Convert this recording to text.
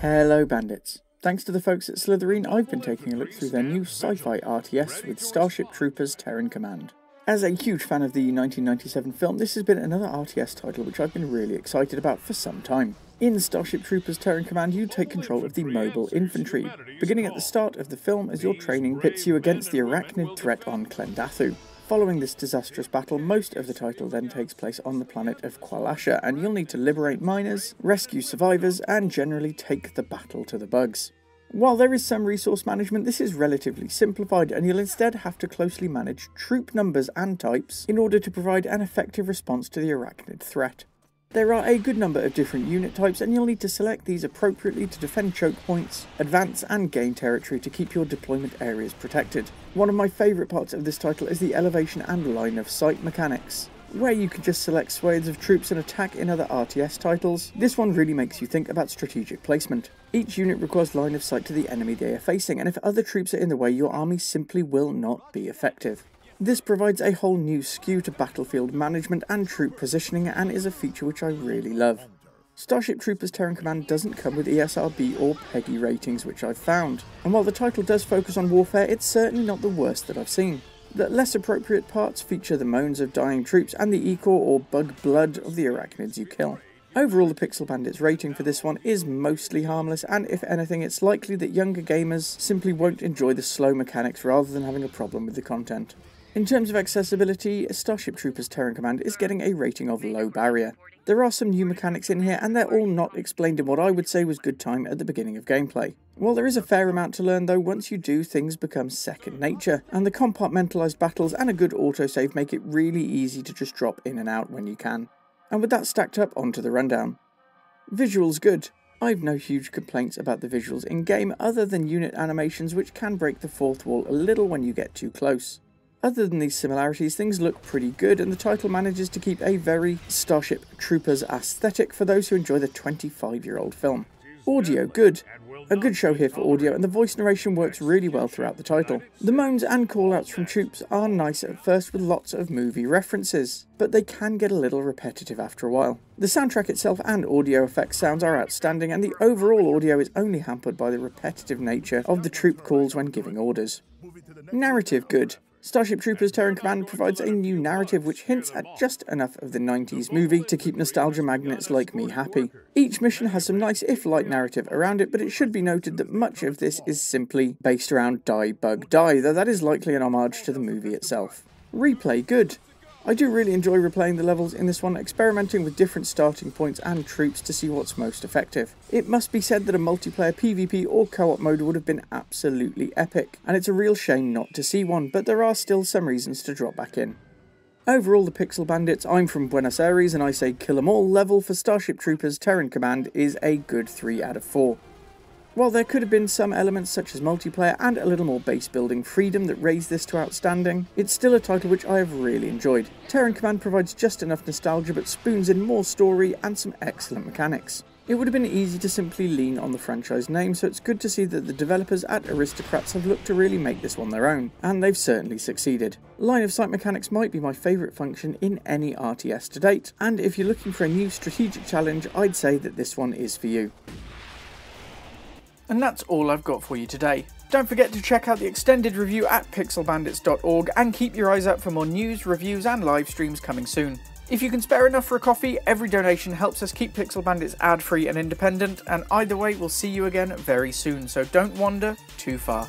Hello bandits. Thanks to the folks at Slitherine, I've been taking a look through their new sci-fi RTS with Starship Troopers Terran Command. As a huge fan of the 1997 film, this has been another RTS title which I've been really excited about for some time. In Starship Troopers Terran Command, you take control of the mobile infantry, beginning at the start of the film as your training pits you against the arachnid threat on Klendathu. Following this disastrous battle, most of the title then takes place on the planet of Qualasha, and you'll need to liberate miners, rescue survivors, and generally take the battle to the bugs. While there is some resource management, this is relatively simplified, and you'll instead have to closely manage troop numbers and types in order to provide an effective response to the arachnid threat. There are a good number of different unit types, and you'll need to select these appropriately to defend choke points, advance and gain territory to keep your deployment areas protected. One of my favourite parts of this title is the elevation and line of sight mechanics. Where you can just select swathes of troops and attack in other RTS titles, this one really makes you think about strategic placement. Each unit requires line of sight to the enemy they are facing, and if other troops are in the way, your army simply will not be effective. This provides a whole new skew to battlefield management and troop positioning, and is a feature which I really love. Starship Troopers Terran Command doesn't come with ESRB or PEGI ratings, which I've found, and while the title does focus on warfare, it's certainly not the worst that I've seen. The less appropriate parts feature the moans of dying troops and the ichor or bug blood of the arachnids you kill. Overall, the Pixel Bandits rating for this one is mostly harmless, and if anything, it's likely that younger gamers simply won't enjoy the slow mechanics rather than having a problem with the content. In terms of accessibility, Starship Troopers Terran Command is getting a rating of low barrier. There are some new mechanics in here, and they're all not explained in what I would say was good time at the beginning of gameplay. While there is a fair amount to learn though, once you do, things become second nature, and the compartmentalised battles and a good autosave make it really easy to just drop in and out when you can. And with that stacked up, onto the rundown. Visuals good. I've no huge complaints about the visuals in game other than unit animations which can break the fourth wall a little when you get too close. Other than these similarities, things look pretty good, and the title manages to keep a very Starship Troopers aesthetic for those who enjoy the 25-year-old film. Audio good. A good show here for audio, and the voice narration works really well throughout the title. The moans and callouts from troops are nice at first with lots of movie references, but they can get a little repetitive after a while. The soundtrack itself and audio effects sounds are outstanding, and the overall audio is only hampered by the repetitive nature of the troop calls when giving orders. Narrative good. Starship Troopers Terran Command provides a new narrative which hints at just enough of the 90s movie to keep nostalgia magnets like me happy. Each mission has some nice if light narrative around it, but it should be noted that much of this is simply based around die bug die, though that is likely an homage to the movie itself. Replay good. I do really enjoy replaying the levels in this one, experimenting with different starting points and troops to see what's most effective. It must be said that a multiplayer PvP or co-op mode would have been absolutely epic, and it's a real shame not to see one, but there are still some reasons to drop back in. Overall, the Pixel Bandits, I'm from Buenos Aires and I say kill 'em all level for Starship Troopers Terran Command is a good 3 out of 4. While there could have been some elements such as multiplayer and a little more base building freedom that raised this to outstanding, it's still a title which I have really enjoyed. Terran Command provides just enough nostalgia but spoons in more story and some excellent mechanics. It would have been easy to simply lean on the franchise name, so it's good to see that the developers at Aristocrats have looked to really make this one their own, and they've certainly succeeded. Line of sight mechanics might be my favourite function in any RTS to date, and if you're looking for a new strategic challenge, I'd say that this one is for you. And that's all I've got for you today. Don't forget to check out the extended review at pixelbandits.org and keep your eyes out for more news, reviews and live streams coming soon. If you can spare enough for a coffee, every donation helps us keep Pixel Bandits ad-free and independent, and either way we'll see you again very soon, so don't wander too far.